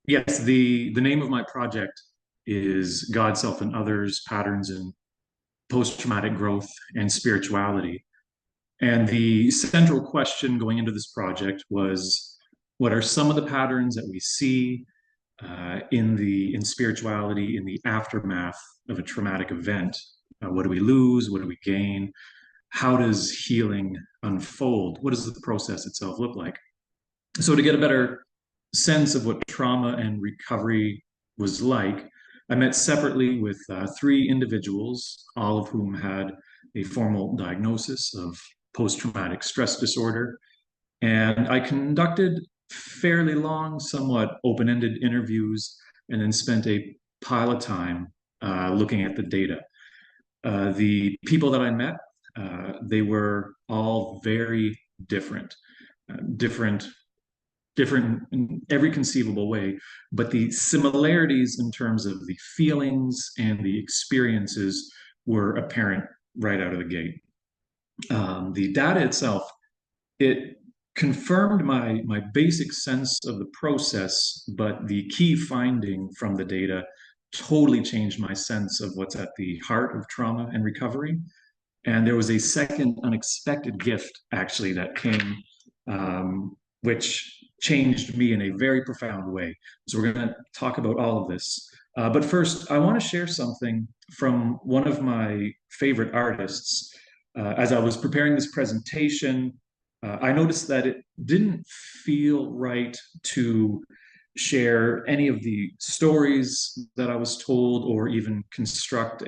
Yes, the name of my project is God, Self, and Others: Patterns in Post-Traumatic Growth and Spirituality. And the central question going into this project was, what are some of the patterns that we see in spirituality in the aftermath of a traumatic event? What do we lose? What do we gain? How does healing unfold? What does the process itself look like? So to get a better sense of what trauma and recovery was like, I met separately with three individuals, all of whom had a formal diagnosis of post-traumatic stress disorder. And I conducted fairly long, somewhat open-ended interviews and then spent a pile of time looking at the data. The people that I met, they were all very different, different in every conceivable way, but the similarities in terms of the feelings and the experiences were apparent right out of the gate. The data itself, it confirmed my basic sense of the process, but the key finding from the data totally changed my sense of what's at the heart of trauma and recovery. And there was a second unexpected gift actually that came, which changed me in a very profound way. So we're going to talk about all of this. But first, I want to share something from one of my favorite artists. As I was preparing this presentation, I noticed that it didn't feel right to share any of the stories that I was told, or even construct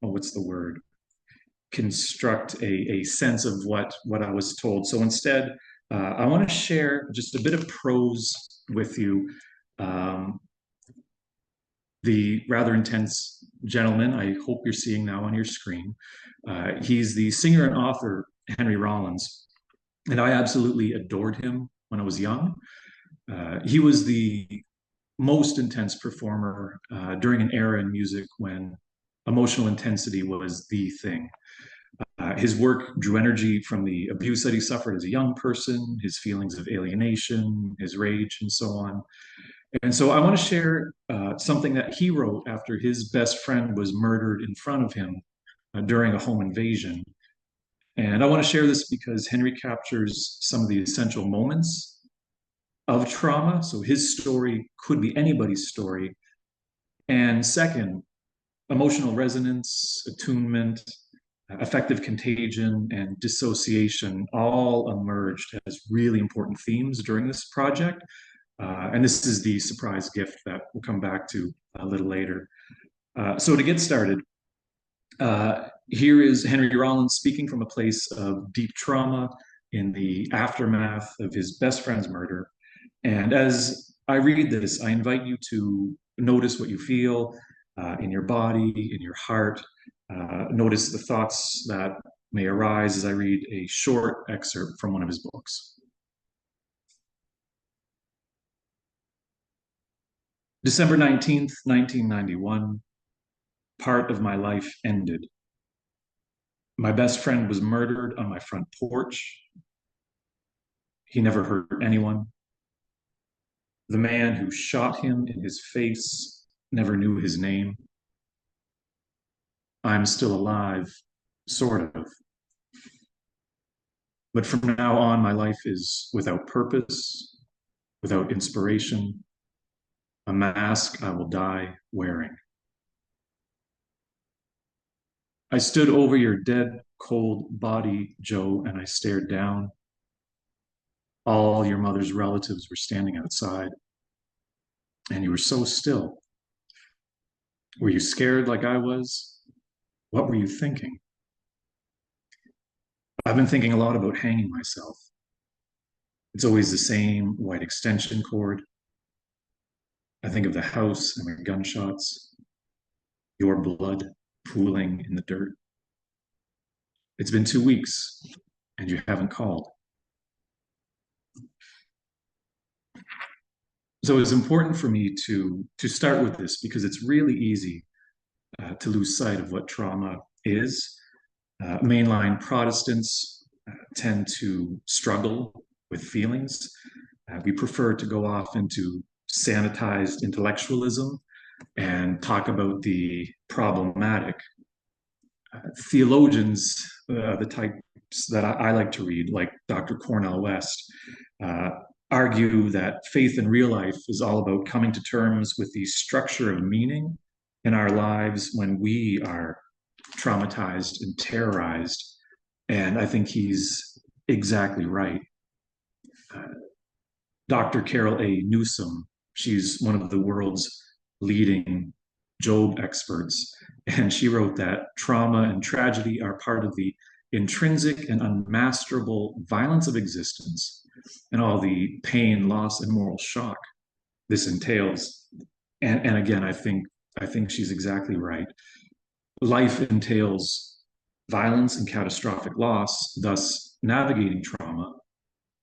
what's the word? Construct a sense of what I was told. So instead, I want to share just a bit of prose with you. Um, the rather intense gentleman I hope you're seeing now on your screen. He's the singer and author Henry Rollins, and I absolutely adored him when I was young. He was the most intense performer during an era in music when emotional intensity was the thing. His work drew energy from the abuse that he suffered as a young person, his feelings of alienation, his rage, and so on. And so I want to share something that he wrote after his best friend was murdered in front of him during a home invasion. And I want to share this because Henry captures some of the essential moments of trauma. So his story could be anybody's story. And second, emotional resonance, attunement, affective contagion, and dissociation all emerged as really important themes during this project. And this is the surprise gift that we'll come back to a little later. So to get started, here is Henry Rollins speaking from a place of deep trauma in the aftermath of his best friend's murder. And as I read this, I invite you to notice what you feel in your body, in your heart. Notice the thoughts that may arise as I read a short excerpt from one of his books. December 19th, 1991, part of my life ended. My best friend was murdered on my front porch. He never hurt anyone. The man who shot him in his face never knew his name. I'm still alive, sort of. But from now on, my life is without purpose, without inspiration, a mask I will die wearing. I stood over your dead, cold body, Joe, and I stared down. All your mother's relatives were standing outside, and you were so still. Were you scared like I was? What were you thinking? I've been thinking a lot about hanging myself. It's always the same white extension cord. I think of the house and the gunshots, your blood pooling in the dirt. It's been 2 weeks and you haven't called. So it's important for me to start with this because it's really easy to lose sight of what trauma is. Mainline Protestants tend to struggle with feelings. We prefer to go off into sanitized intellectualism and talk about the problematic. Theologians, the types that I like to read, like Dr. Cornel West, uh, argue that faith in real life is all about coming to terms with the structure of meaning in our lives when we are traumatized and terrorized. And I think he's exactly right. Uh, Dr. Carol A. Newsom, she's one of the world's leading Job experts. And she wrote that trauma and tragedy are part of the intrinsic and unmasterable violence of existence and all the pain, loss, and moral shock this entails. And again, I think she's exactly right. Life entails violence and catastrophic loss, thus navigating trauma,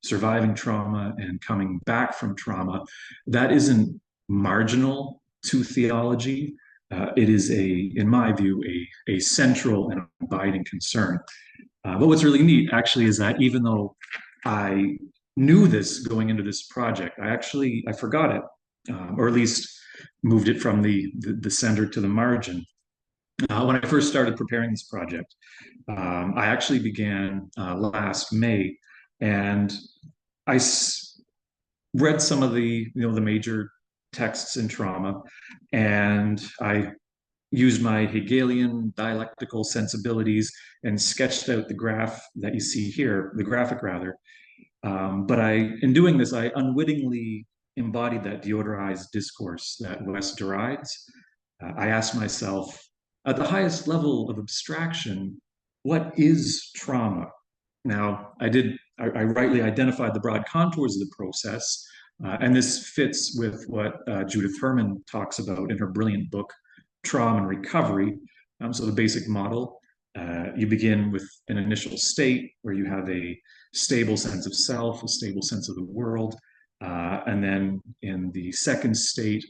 surviving trauma, and coming back from trauma. That isn't marginal to theology. It is in my view, a central and abiding concern. But what's really neat actually is that even though I knew this going into this project, I forgot it, or at least moved it from the center to the margin. When I first started preparing this project, I actually began last May, and I read some of the major texts in trauma, and I used my Hegelian dialectical sensibilities and sketched out the graph that you see here, the graphic rather. But in doing this, I unwittingly embodied that deodorized discourse that West derides. I asked myself, at the highest level of abstraction, what is trauma? Now, I rightly identified the broad contours of the process, and this fits with what Judith Herman talks about in her brilliant book, Trauma and Recovery. So the basic model, you begin with an initial state where you have a stable sense of self, a stable sense of the world, and then in the second state,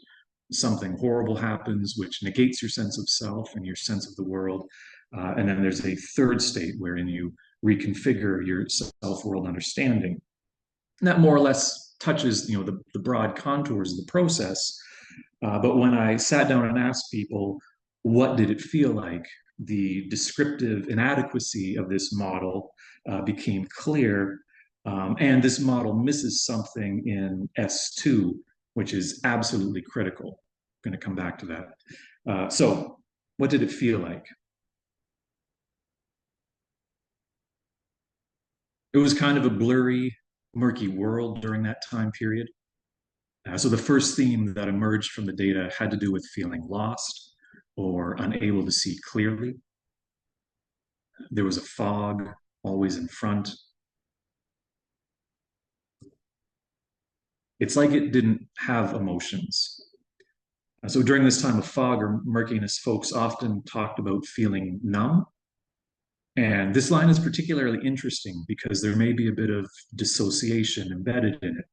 something horrible happens, which negates your sense of self and your sense of the world. And then there's a third state wherein you reconfigure your self-world understanding. And that more or less touches, the broad contours of the process. But when I sat down and asked people, what did it feel like? The descriptive inadequacy of this model became clear. And this model misses something in S2, which is absolutely critical. I'm going to come back to that. So, what did it feel like? It was kind of a blurry, murky world during that time period. So the first theme that emerged from the data had to do with feeling lost or unable to see clearly. There was a fog always in front. It's like it didn't have emotions. So during this time of fog or murkiness, folks often talked about feeling numb. And this line is particularly interesting because there may be a bit of dissociation embedded in it.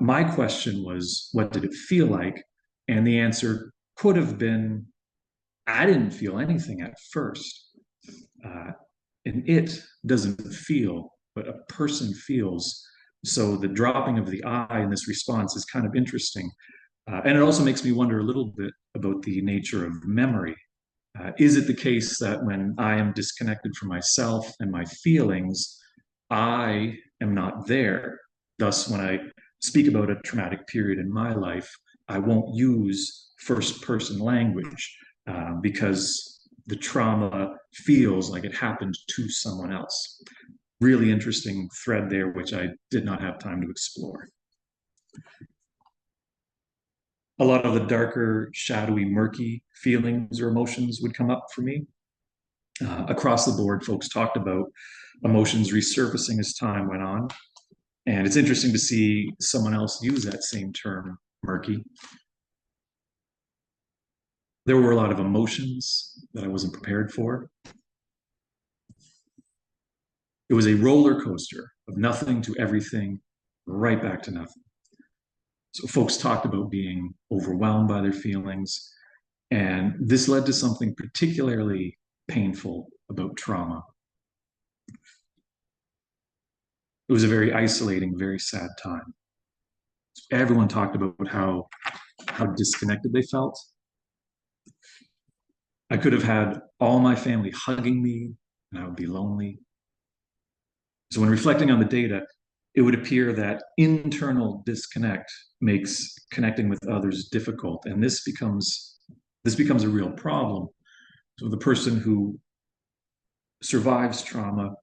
My question was, what did it feel like? And the answer could have been, I didn't feel anything at first. Uh, and it doesn't feel, but a person feels. So the dropping of the I in this response is kind of interesting. And it also makes me wonder a little bit about the nature of memory. Is it the case that when I am disconnected from myself and my feelings, I am not there? Thus, when I speak about a traumatic period in my life, I won't use first person language because the trauma feels like it happened to someone else. Really interesting thread there, which I did not have time to explore. A lot of the darker, shadowy, murky feelings or emotions would come up for me. Across the board, folks talked about emotions resurfacing as time went on. And it's interesting to see someone else use that same term, murky. There were a lot of emotions that I wasn't prepared for. It was a roller coaster of nothing to everything, right back to nothing. So folks talked about being overwhelmed by their feelings, and this led to something particularly painful about trauma. It was a very isolating, very sad time. Everyone talked about how disconnected they felt. I could have had all my family hugging me, and I would be lonely. So when reflecting on the data, it would appear that internal disconnect makes connecting with others difficult, and this becomes a real problem. So the person who survives trauma,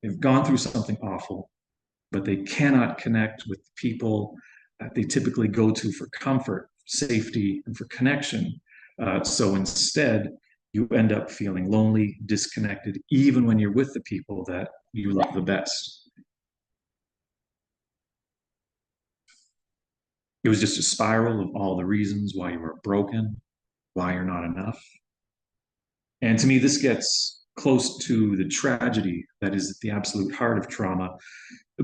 they've gone through something awful, but they cannot connect with the people that they typically go to for comfort, safety, and for connection. So instead, you end up feeling lonely, disconnected, even when you're with the people that you love the best. It was just a spiral of all the reasons why you were broken, why you're not enough. And to me, this gets close to the tragedy that is at the absolute heart of trauma.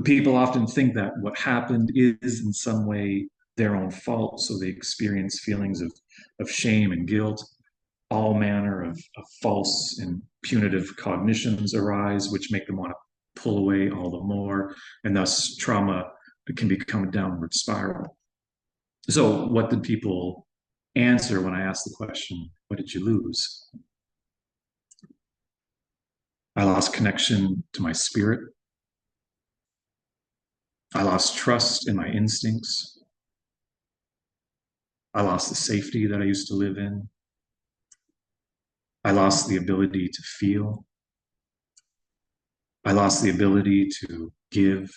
People often think that what happened is in some way their own fault, so they experience feelings of shame and guilt. All manner of false and punitive cognitions arise, which make them want to pull away all the more, and thus trauma can become a downward spiral. So, what did people answer when I asked the question, what did you lose? I lost connection to my spirit. I lost trust in my instincts. I lost the safety that I used to live in. I lost the ability to feel. I lost the ability to give,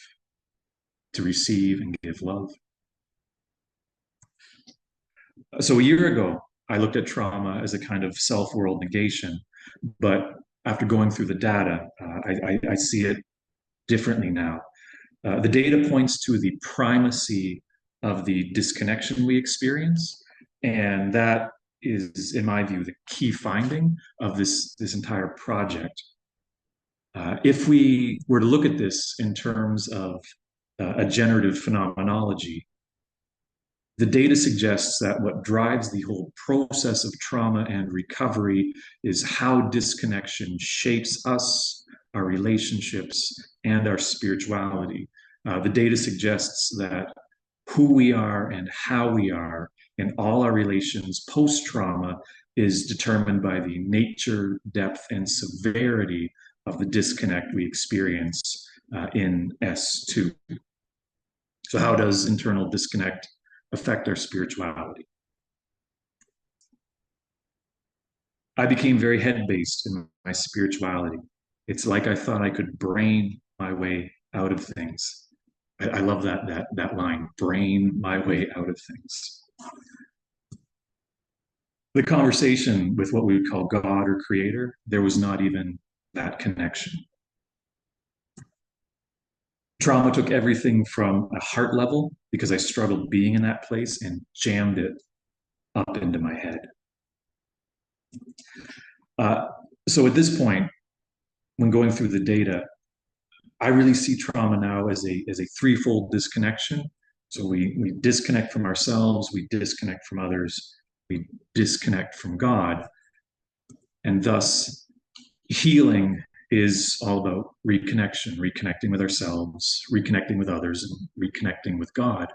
to receive, and give love. So a year ago, I looked at trauma as a kind of self-world negation, but after going through the data, I see it differently now. The data points to the primacy of the disconnection we experience, and that is, in my view, the key finding of this entire project. If we were to look at this in terms of a generative phenomenology, the data suggests that what drives the whole process of trauma and recovery is how disconnection shapes us, our relationships, and our spirituality. The data suggests that who we are and how we are in all our relations post trauma is determined by the nature, depth, and severity of the disconnect we experience in S2. So, how does internal disconnect affect our spirituality? I became very head based in my spirituality. It's like I thought I could brain my way out of things. I love that line, brain my way out of things. The conversation with what we would call God or creator, there was not even that connection. Trauma took everything from a heart level, because I struggled being in that place, and jammed it up into my head. So at this point, when going through the data, I really see trauma now as a threefold disconnection. So we disconnect from ourselves, we disconnect from others, we disconnect from God, and thus healing is all about reconnection, reconnecting with ourselves, reconnecting with others, and reconnecting with God.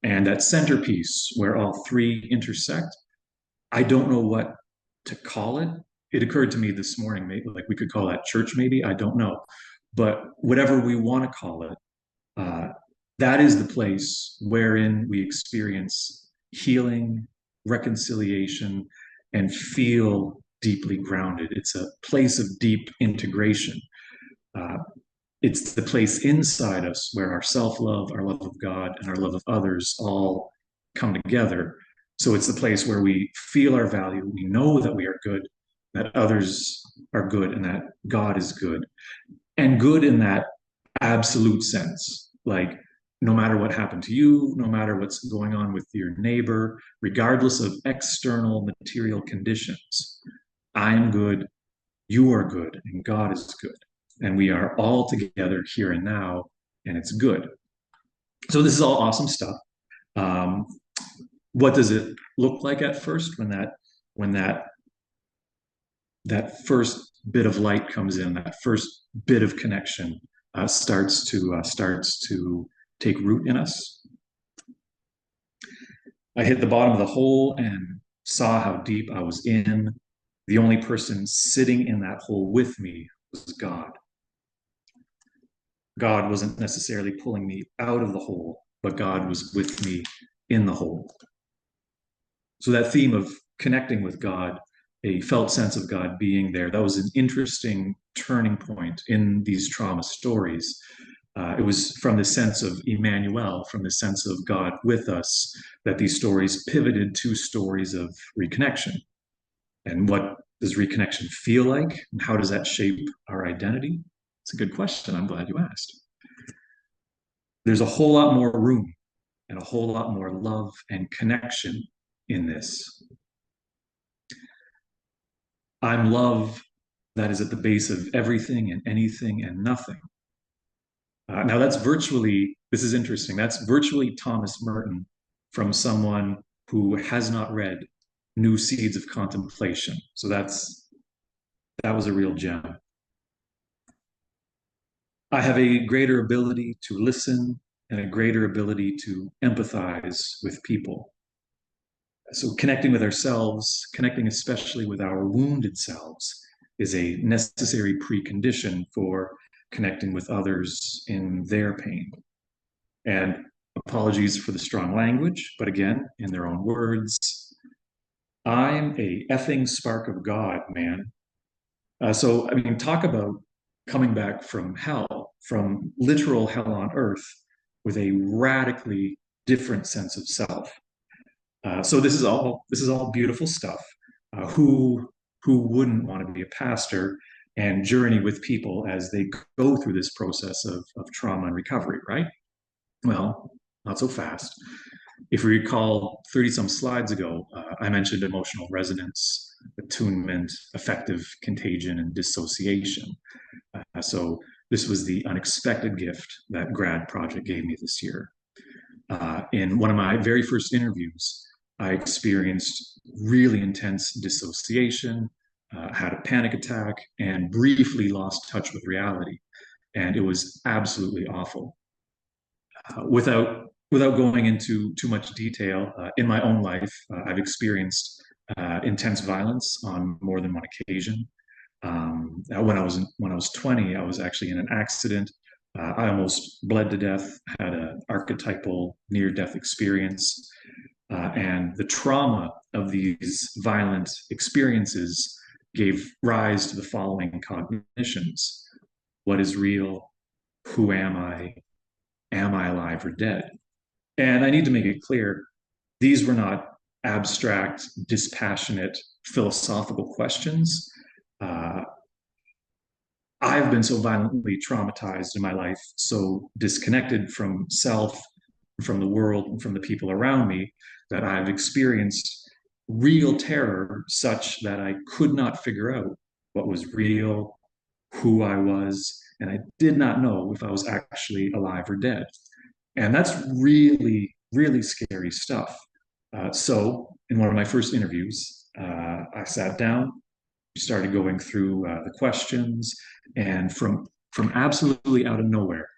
And that centerpiece where all three intersect, I don't know what to call it. It occurred to me this morning, maybe like we could call that church, maybe, I don't know. But whatever we want to call it, uh, that is the place wherein we experience healing, reconciliation, and feel deeply grounded. It's a place of deep integration. Uh, it's the place inside us where our self-love, our love of God, and our love of others all come together. So it's the place where we feel our value. We know that we are good, that others are good, and that God is good. And good in that absolute sense. Like, no matter what happened to you, no matter what's going on with your neighbor, regardless of external material conditions, I'm good, you are good, and God is good. And we are all together here and now, and it's good. So this is all awesome stuff. Um, what does it look like at first when that first bit of light comes in, that first bit of connection starts to take root in us? I hit the bottom of the hole and saw how deep I was in. The only person sitting in that hole with me was God. God wasn't necessarily pulling me out of the hole, but God was with me in the hole. So that theme of connecting with God, a felt sense of God being there, that was an interesting turning point in these trauma stories. It was from the sense of Emmanuel, from the sense of God with us, that these stories pivoted to stories of reconnection. And what does reconnection feel like? And how does that shape our identity? It's a good question. I'm glad you asked. There's a whole lot more room and a whole lot more love and connection in this. I'm love that is at the base of everything and anything and nothing. Now, this is interesting. That's virtually Thomas Merton from someone who has not read New Seeds of Contemplation. So that was a real gem. I have a greater ability to listen and a greater ability to empathize with people. So connecting with ourselves, connecting especially with our wounded selves, is a necessary precondition for connecting with others in their pain. And apologies for the strong language, but again, in their own words, I'm a effing spark of God, man. So, I mean, talk about coming back from hell, from literal hell on earth, with a radically different sense of self. So this is all beautiful stuff. Who wouldn't want to be a pastor and journey with people as they go through this process of trauma and recovery, right? Well, not so fast. If we recall 30 some slides ago, I mentioned emotional resonance, attunement, affective contagion, and dissociation. So this was the unexpected gift that grad project gave me this year. In one of my very first interviews, I experienced really intense dissociation, had a panic attack, and briefly lost touch with reality. And it was absolutely awful. Without going into too much detail, in my own life, I've experienced intense violence on more than one occasion. When I was 20, I was actually in an accident. I almost bled to death. Had an archetypal near-death experience, and the trauma of these violent experiences gave rise to the following cognitions: what is real? Who am I? Am I alive or dead? And I need to make it clear, these were not abstract, dispassionate, philosophical questions. Uh, I've been so violently traumatized in my life, so disconnected from self, from the world, and from the people around me, that I've experienced real terror such that I could not figure out what was real, who I was, and I did not know if I was actually alive or dead. And that's really, really scary stuff. So, in one of my first interviews, I sat down, started going through the questions, and from absolutely out of nowhere,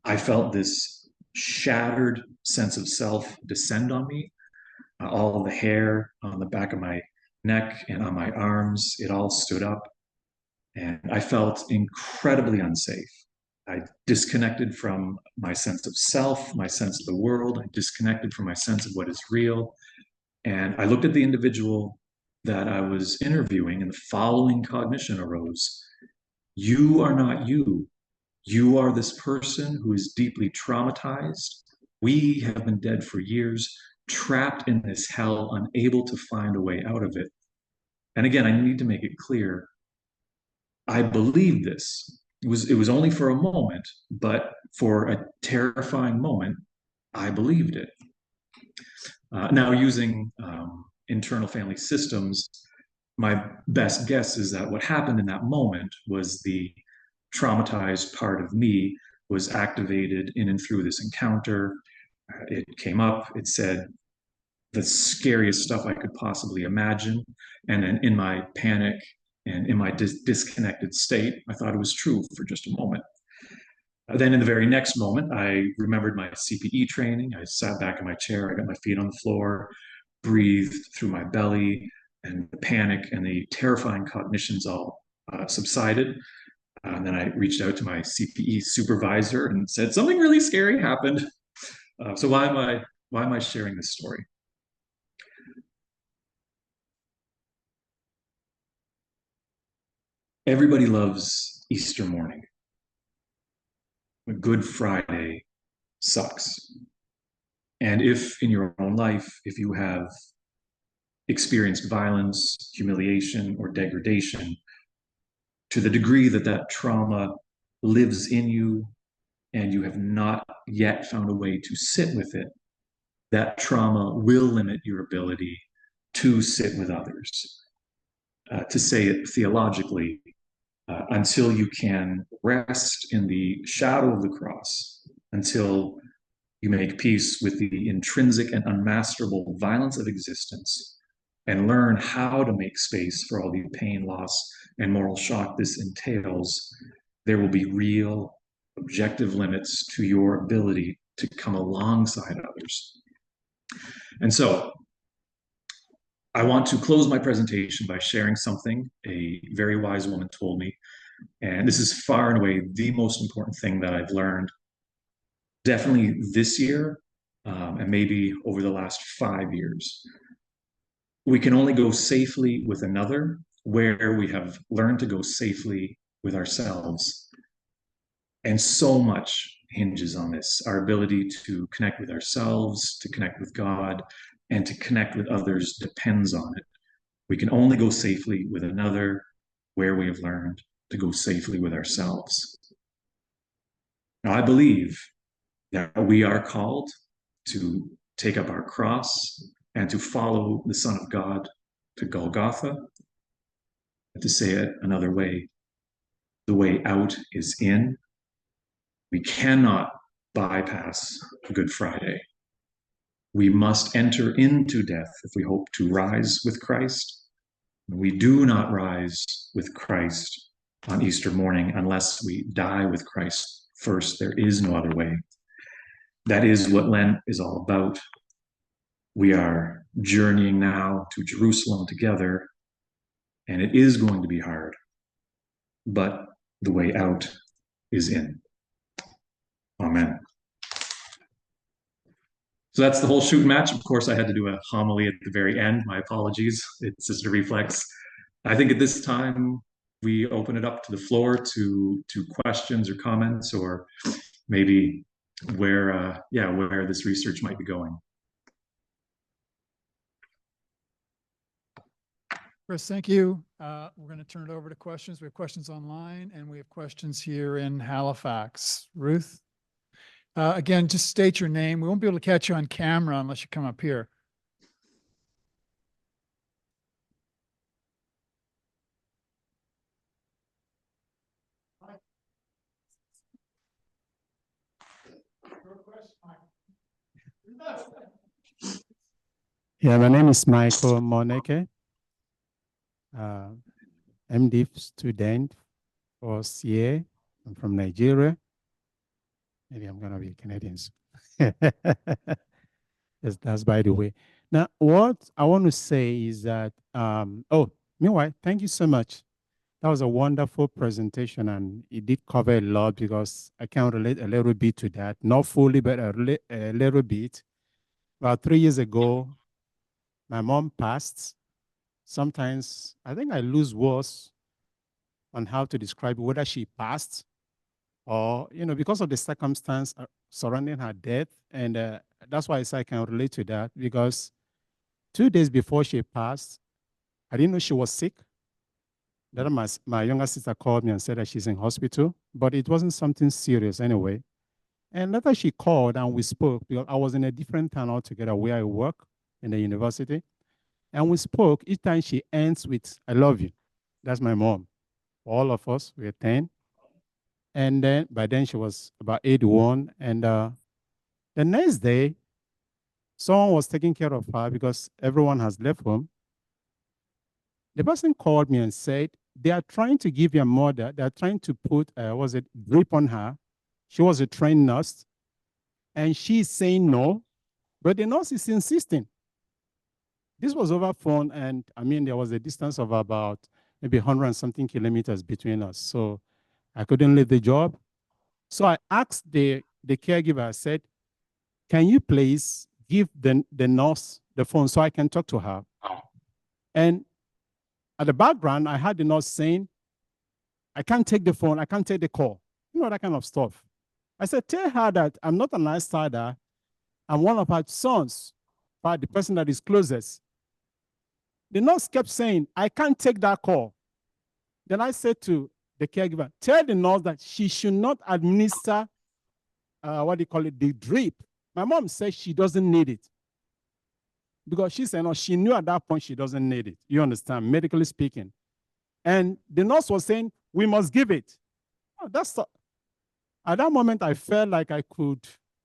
I felt this shattered sense of self descend on me. All the hair on the back of my neck and on my arms, it all stood up, and I felt incredibly unsafe. I disconnected from my sense of self, my sense of the world. I disconnected from my sense of what is real. And I looked at the individual that I was interviewing, and the following cognition arose: you are not you. You are this person who is deeply traumatized. We have been dead for years, trapped in this hell, unable to find a way out of it. And again, I need to make it clear, I believed this. It was only for a moment, but for a terrifying moment, I believed it. Now, using internal family systems, my best guess is that what happened in that moment was the traumatized part of me was activated in and through this encounter. It came up, it said the scariest stuff I could possibly imagine. And then in my panic and in my disconnected state, I thought it was true for just a moment. Then in the very next moment, I remembered my CPE training. I sat back in my chair, I got my feet on the floor, breathed through my belly, and the panic and the terrifying cognitions all subsided. And then I reached out to my CPE supervisor and said, something really scary happened. So why am I sharing this story? Everybody loves Easter morning. Good Friday sucks. And if in your own life, if you have experienced violence, humiliation, or degradation, to the degree that that trauma lives in you and you have not yet found a way to sit with it, that trauma will limit your ability to sit with others. To say it theologically, until you can rest in the shadow of the cross, until you make peace with the intrinsic and unmasterable violence of existence and learn how to make space for all the pain, loss, and moral shock this entails, there will be real objective limits to your ability to come alongside others. And so I want to close my presentation by sharing something a very wise woman told me. And this is far and away the most important thing that I've learned, definitely this year, and maybe over the last 5 years. We can only go safely with another where we have learned to go safely with ourselves. And so much hinges on this, our ability to connect with ourselves, to connect with God, and to connect with others depends on it. We can only go safely with another where we have learned to go safely with ourselves. Now, I believe that we are called to take up our cross and to follow the Son of God to Golgotha. And to say it another way, the way out is in. We cannot bypass Good Friday. We must enter into death if we hope to rise with Christ. We do not rise with Christ on Easter morning unless we die with Christ first. There is no other way. That is what Lent is all about. We are journeying now to Jerusalem together, and it is going to be hard, but the way out is in. Amen. So that's the whole shoot match. Of course, I had to do a homily at the very end. My apologies. It's just a reflex. I think at this time, we open it up to the floor to questions or comments, or maybe where this research might be going. Chris, thank you. We're going to turn it over to questions. We have questions online, and we have questions here in Halifax. Ruth? Again, just state your name. We won't be able to catch you on camera unless you come up here. Yeah, my name is Michael Moneke, MD student for CA. I'm from Nigeria. Maybe I'm going to be Canadian. That's by the way. Now, what I want to say is that, meanwhile, thank you so much. That was a wonderful presentation, and it did cover a lot because I can relate a little bit to that. Not fully, but a little bit. About 3 years ago, my mom passed. Sometimes I think I lose words on how to describe whether she passed or, because of the circumstance surrounding her death. And that's why I say I can relate to that, because 2 days before she passed, I didn't know she was sick. Then my younger sister called me and said that she's in hospital, but it wasn't something serious anyway. And later she called and we spoke, because I was in a different town altogether where I work in the university. And we spoke. Each time she ends with, I love you. That's my mom. All of us, we were 10. And then by then she was about 81. And the next day, someone was taking care of her because everyone has left home. The person called me and said, they are trying to give your mother, they are trying to put, drip on her. She was a trained nurse, and she's saying no, but the nurse is insisting. This was over phone, and I mean, there was a distance of about maybe 100 and something kilometers between us. So I couldn't leave the job. So I asked the caregiver, I said, can you please give the nurse the phone so I can talk to her? And at the background, I had the nurse saying, I can't take the phone, I can't take the call, you know, that kind of stuff. I said, tell her that I'm not an outsider, I'm one of her sons, but the person that is closest. The nurse kept saying, I can't take that call. Then I said to the caregiver, tell the nurse that she should not administer, the drip. My mom said she doesn't need it. Because she said, no, she knew at that point she doesn't need it. You understand, medically speaking. And the nurse was saying, we must give it. Oh, at that moment, I felt like I could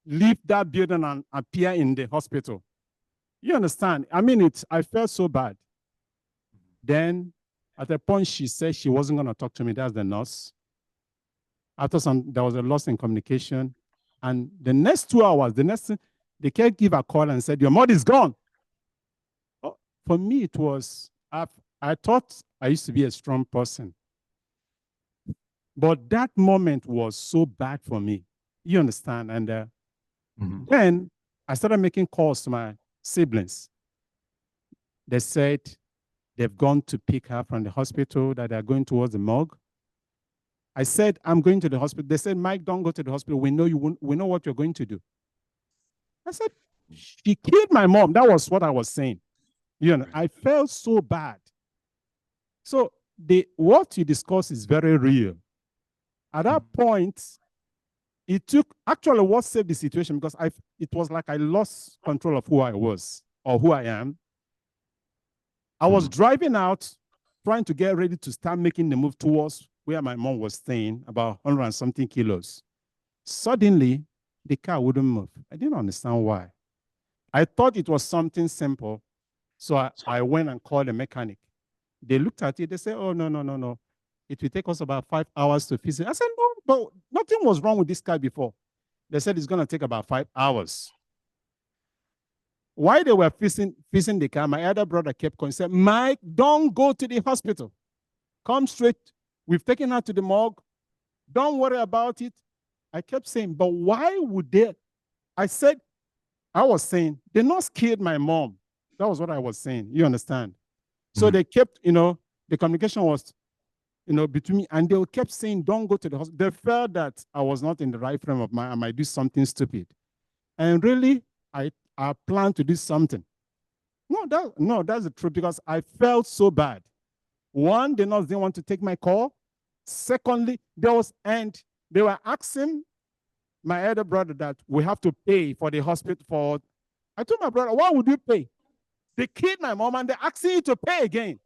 leave that building and appear in the hospital. You understand? I mean, I felt so bad. Then at a point, she said she wasn't going to talk to me. That's the nurse. After there was a loss in communication. And the next 2 hours, the caregiver called and said, your mother is gone. Oh, for me, it was, I thought I used to be a strong person. But that moment was so bad for me. You understand? And then I started making calls to my siblings. They said they've gone to pick her from the hospital, that they're going towards the morgue. I said, I'm going to the hospital. They said, Mike, don't go to the hospital. We know you won't, we know what you're going to do. I said, she killed my mom. That was what I was saying. You know, I felt so bad. So what you discuss is very real. At that point, it took, actually what saved the situation, because it was like I lost control of who I was or who I am. I was driving out, trying to get ready to start making the move towards where my mom was staying, about 100 and something kilos. Suddenly, the car wouldn't move. I didn't understand why. I thought it was something simple. So I went and called a mechanic. They looked at it, they said, oh, no. It will take us about 5 hours to fix it. I said, no, but nothing was wrong with this car before. They said it's going to take about 5 hours. While they were fixing the car, my other brother kept calling and said, Mike, don't go to the hospital. Come straight. We've taken her to the morgue. Don't worry about it. I kept saying, but why would they? I was saying, the nurse killed my mom. That was what I was saying. You understand? So they kept, the communication was, between me, and they kept saying, don't go to the hospital. They felt that I was not in the right frame of mind. I might do something stupid. And really, I planned to do something. No, that's the truth, because I felt so bad. One, the nurse didn't want to take my call. Secondly, they were asking my elder brother that we have to pay for the hospital. I told my brother, why would you pay? They killed my mom and they're asking you to pay again.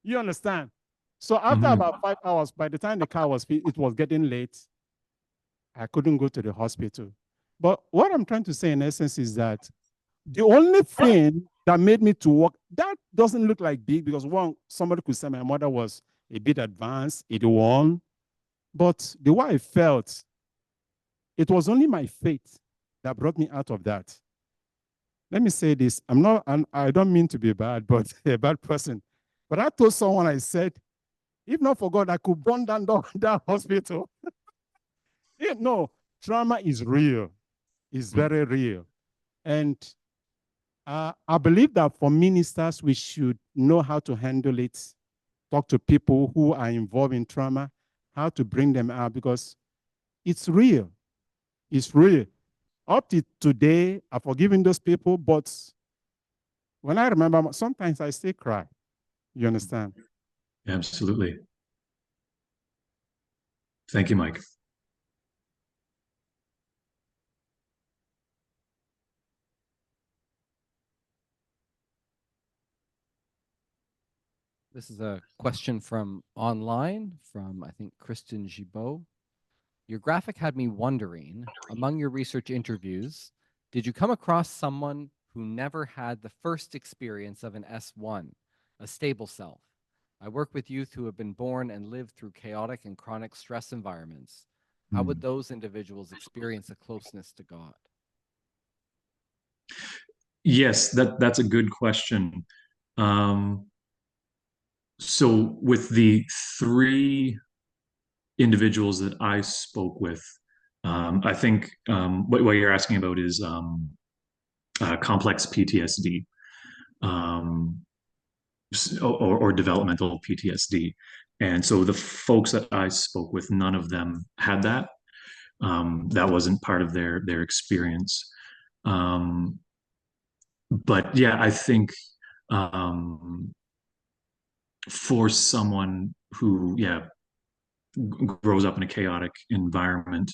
You understand? So after about 5 hours, by the time the car it was getting late, I couldn't go to the hospital. But what I'm trying to say in essence is that the only thing that made me to walk, that doesn't look like big, because somebody could say my mother was a bit advanced, 81, but the way I felt, it was only my faith that brought me out of that. Let me say this, I don't mean to be bad, but a bad person. But I told someone, I said, if not for God, I could burn down that hospital. No, trauma is real. It's very real. And I believe that for ministers, we should know how to handle it, talk to people who are involved in trauma, how to bring them out, because it's real. It's real. Up to today, I've forgiven those people, but when I remember, sometimes I still cry. You understand? Absolutely. Thank you, Mike. This is a question from online, from I think Kristen Gibault. Your graphic had me wondering, among your research interviews, did you come across someone who never had the first experience of an S1, a stable self? I work with youth who have been born and lived through chaotic and chronic stress environments. how would those individuals experience a closeness to God? Yes, that's a good question. So with the three individuals that I spoke with, I think what you're asking about is complex PTSD, um, or developmental PTSD. And so the folks that I spoke with, none of them had that. That wasn't part of their experience. But yeah, I think for someone who, yeah, grows up in a chaotic environment,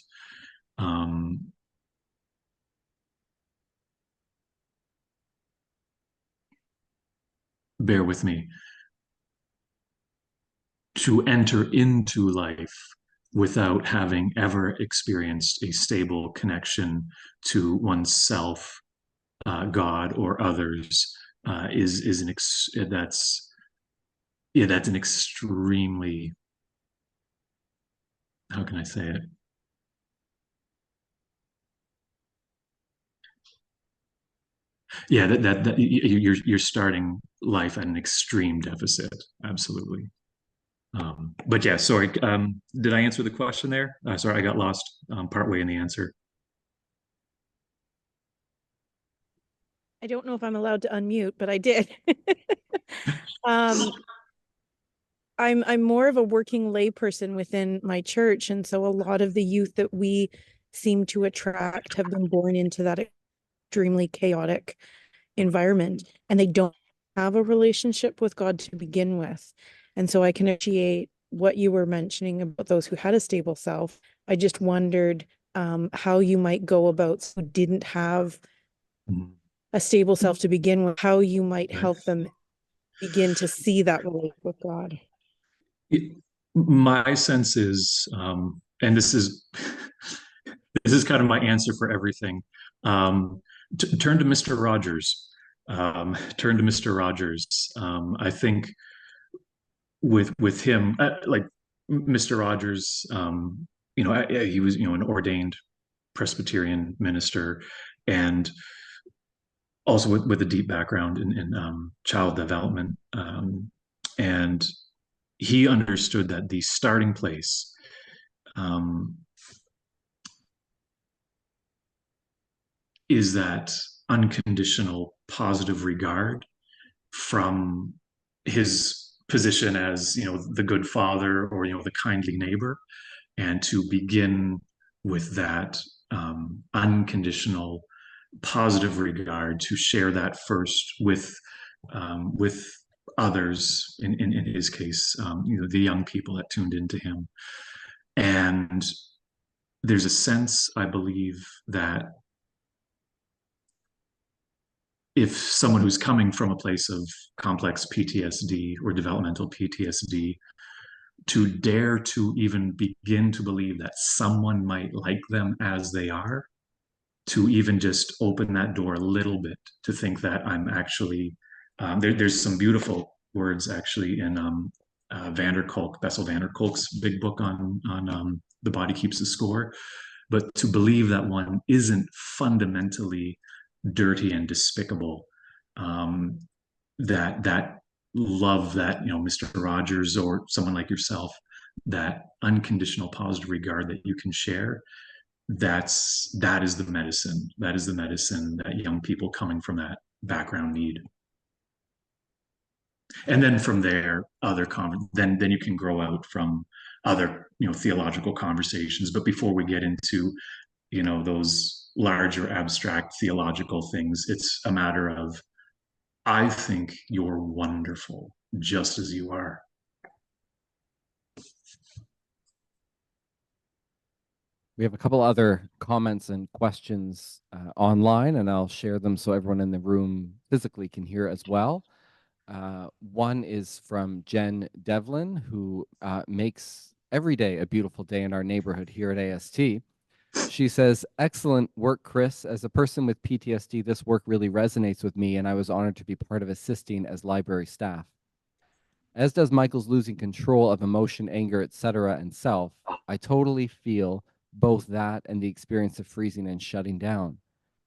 bear with me, to enter into life without having ever experienced a stable connection to oneself, God, or others, that's an extremely, how can I say it? Yeah, that you're starting life at an extreme deficit. Absolutely. But yeah, sorry. Did I answer the question there? Sorry, I got lost partway in the answer. I don't know if I'm allowed to unmute, but I did. I'm more of a working layperson within my church, and so a lot of the youth that we seem to attract have been born into that extremely chaotic environment, and they don't have a relationship with God to begin with. And so I can appreciate what you were mentioning about those who had a stable self. I just wondered how you might go about who didn't have a stable self to begin with, how you might help them begin to see that relationship with God. My sense is, and this is kind of my answer for everything. Turn to Mr. Rogers. Turn to Mr. Rogers. I think with him, like Mr. Rogers, he was an ordained Presbyterian minister, and also with a deep background in child development, and he understood that the starting place is that unconditional positive regard from his position as the good father, or the kindly neighbor, and to begin with that unconditional positive regard, to share that first with others, in his case, the young people that tuned into him. And there's a sense, I believe, that if someone who's coming from a place of complex PTSD or developmental PTSD, to dare to even begin to believe that someone might like them as they are, to even just open that door a little bit, to think that I'm actually, there's some beautiful words actually in Bessel van der Kolk's big book on The Body Keeps the Score, but to believe that one isn't fundamentally dirty and despicable, that love that Mr. Rogers or someone like yourself, that unconditional positive regard that you can share, that is the medicine. That is the medicine that young people coming from that background need. And then from there, then you can grow out from other theological conversations. But before we get into those larger abstract theological things, it's a matter of, I think you're wonderful just as you are. We have a couple other comments and questions online, and I'll share them so everyone in the room physically can hear as well. One is from Jen Devlin, who makes every day a beautiful day in our neighborhood here at AST. She says, "Excellent work, Chris. As a person with PTSD, this work really resonates with me, and I was honored to be part of assisting as library staff. As does Michael's losing control of emotion, anger, etc., and self. I totally feel both that and the experience of freezing and shutting down.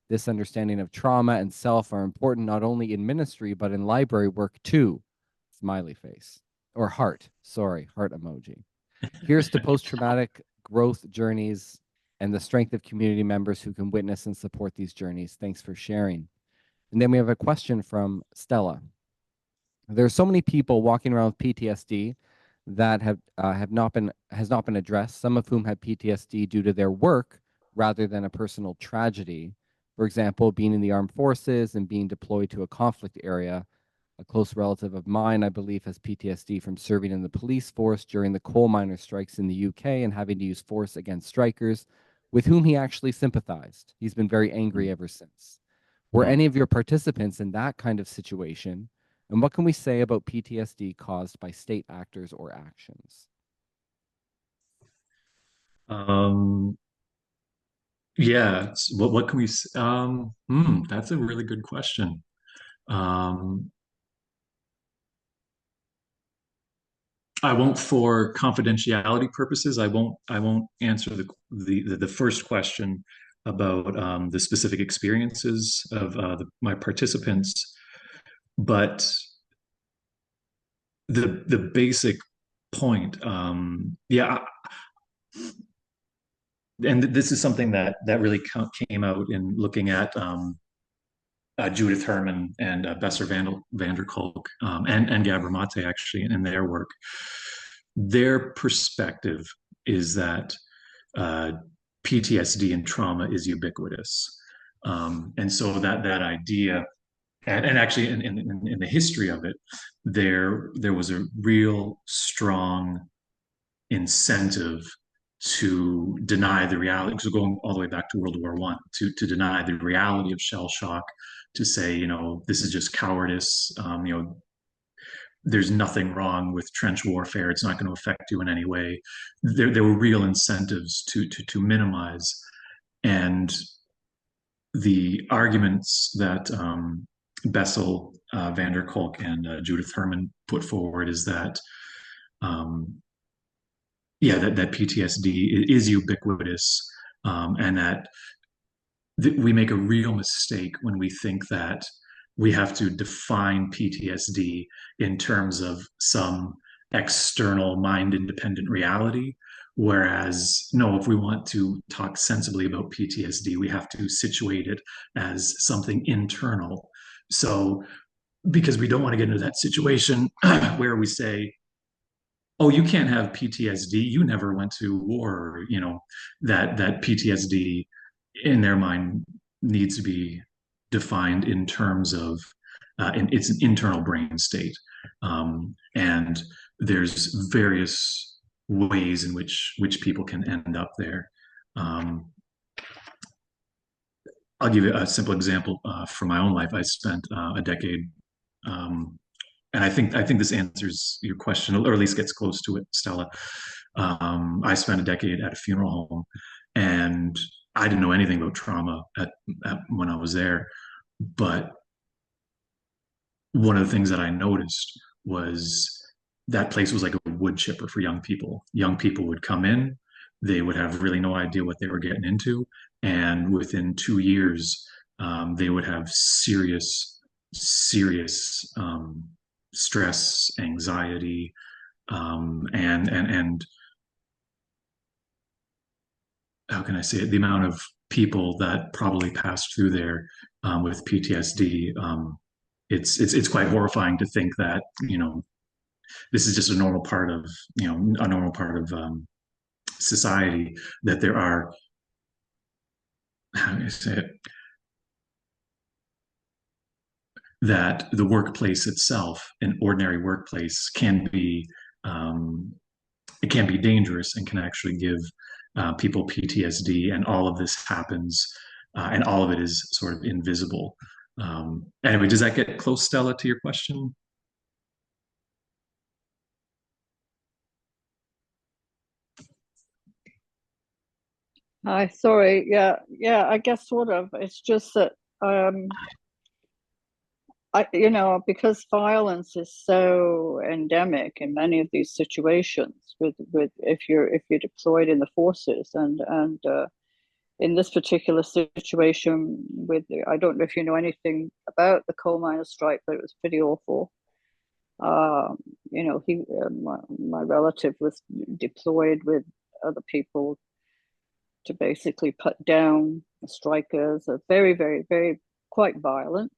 This understanding of trauma and self are important not only in ministry, but in library work too. Smiley face. Or heart. Sorry, heart emoji. Here's to post-traumatic growth journeys and the strength of community members who can witness and support these journeys. Thanks for sharing. And then we have a question from Stella. There are so many people walking around with PTSD that has not been addressed, some of whom have PTSD due to their work rather than a personal tragedy. For example, being in the armed forces and being deployed to a conflict area. A close relative of mine, I believe, has PTSD from serving in the police force during the coal miner strikes in the UK and having to use force against strikers with whom he actually sympathized. He's been very angry ever since. Were any of your participants in that kind of situation? And what can we say about PTSD caused by state actors or actions? Yeah, what can we that's a really good question. I won't, for confidentiality purposes, I won't answer the first question about the specific experiences of my participants, but the basic point, yeah, and this is something that really came out in looking at Judith Herman and Besser van der Kolk, and Gabor Mate, actually, in their work. Their perspective is that PTSD and trauma is ubiquitous. And so that idea, and actually in the history of it, there was a real strong incentive to deny the reality. So going all the way back to World War I, to deny the reality of shell shock, to say, this is just cowardice. There's nothing wrong with trench warfare. It's not going to affect you in any way. There were real incentives to minimize. And the arguments that Bessel, van der Kolk, and Judith Herman put forward is that that PTSD is ubiquitous, and that we make a real mistake when we think that we have to define PTSD in terms of some external mind-independent reality. Whereas, no, if we want to talk sensibly about PTSD, we have to situate it as something internal. So, because we don't want to get into that situation where we say, oh, you can't have PTSD, you never went to war, that PTSD in their mind needs to be defined in terms of it's an internal brain state. And there's various ways in which people can end up there. I'll give you a simple example from my own life. I spent a decade, and I think this answers your question, or at least gets close to it, Stella. I spent a decade at a funeral home, and I didn't know anything about trauma when I was there. But one of the things that I noticed was that place was like a wood chipper for young people. Young people would come in, they would have really no idea what they were getting into. And within 2 years, they would have serious stress, anxiety, and how can I say it? The amount of people that probably passed through there with PTSD, it's quite horrifying to think that this is just a normal part of society, that there are, how do I say it, that the workplace itself, an ordinary workplace, can be it can be dangerous and can actually give people PTSD, and all of this happens, and all of it is sort of invisible. Anyway, does that get close, Stella, to your question? Hi, sorry. Yeah, I guess sort of. It's just that because violence is so endemic in many of these situations with if you're deployed in the forces, and in this particular situation I don't know if you know anything about the coal miners' strike, but it was pretty awful. My relative was deployed with other people to basically put down the strikers. Are very, very, very quite violent.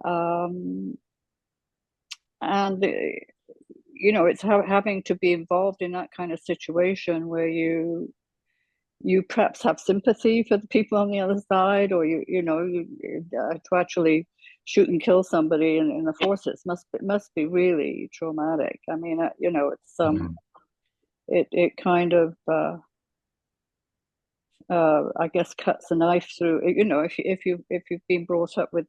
And it's having to be involved in that kind of situation where you perhaps have sympathy for the people on the other side, or to actually shoot and kill somebody in the forces must be really traumatic. I mean, it's it kind of I guess cuts a knife through. If you've been brought up with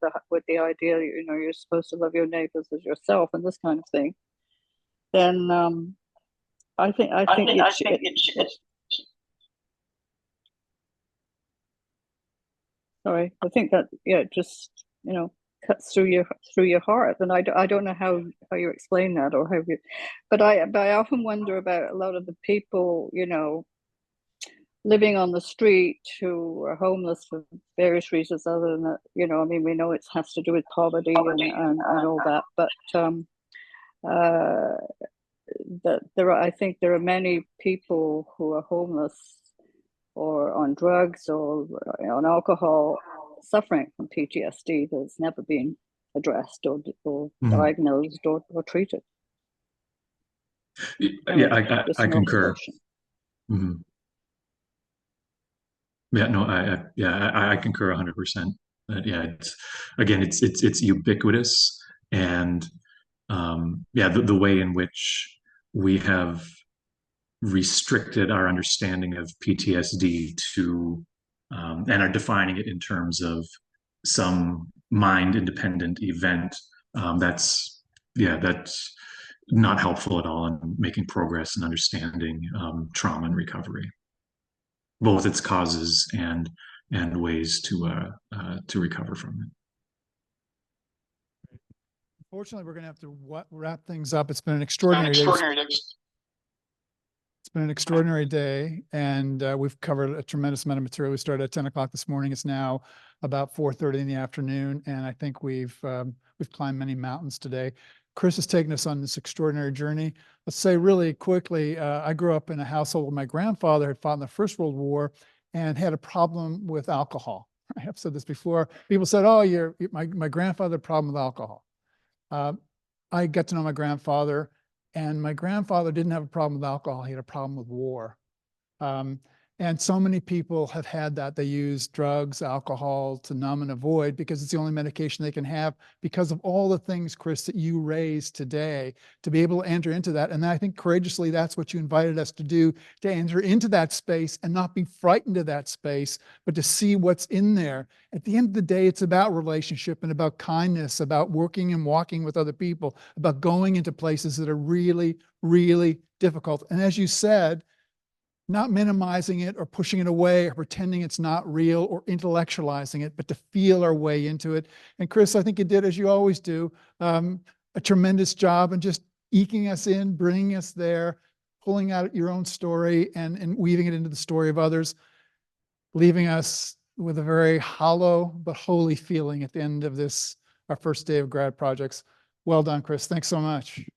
the idea, you're supposed to love your neighbors as yourself and this kind of thing, then I think sorry, I think that it just cuts through your heart, and I don't know how you explain that, or but I often wonder about a lot of the people living on the street who are homeless for various reasons other than that. I mean, we know it has to do with poverty and all that, but I think there are many people who are homeless or on drugs or on alcohol, suffering from PTSD that's never been addressed or diagnosed or treated. Yeah, I concur. Mm-hmm. Yeah, no, I concur 100%. Yeah, it's ubiquitous, and the way in which we have restricted our understanding of PTSD to and are defining it in terms of some mind-independent event. That's not helpful at all in making progress and understanding trauma and recovery, both its causes and ways to recover from it. Unfortunately, we're going to have to wrap things up. It's been an extraordinary day. It's been an extraordinary day, and we've covered a tremendous amount of material. We started at 10 o'clock this morning. It's now about 4:30 in the afternoon, and I think we've climbed many mountains today. Chris has taken us on this extraordinary journey. Let's say really quickly, I grew up in a household where my grandfather had fought in the First World War and had a problem with alcohol. I have said this before. People said, "Oh, my grandfather had a problem with alcohol." I got to know my grandfather, and my grandfather didn't have a problem with alcohol. He had a problem with war. And so many people have had that. They use drugs, alcohol to numb and avoid because it's the only medication they can have, because of all the things, Chris, that you raised today, to be able to enter into that. And I think courageously, that's what you invited us to do, to enter into that space and not be frightened of that space, but to see what's in there. At the end of the day, it's about relationship and about kindness, about working and walking with other people, about going into places that are really, really difficult. And as you said, not minimizing it or pushing it away or pretending it's not real or intellectualizing it, but to feel our way into it. And Chris, I think you did, as you always do, a tremendous job in just eking us in, bringing us there, pulling out your own story and weaving it into the story of others, leaving us with a very hollow but holy feeling at the end of this, our first day of grad projects. Well done, Chris. Thanks so much.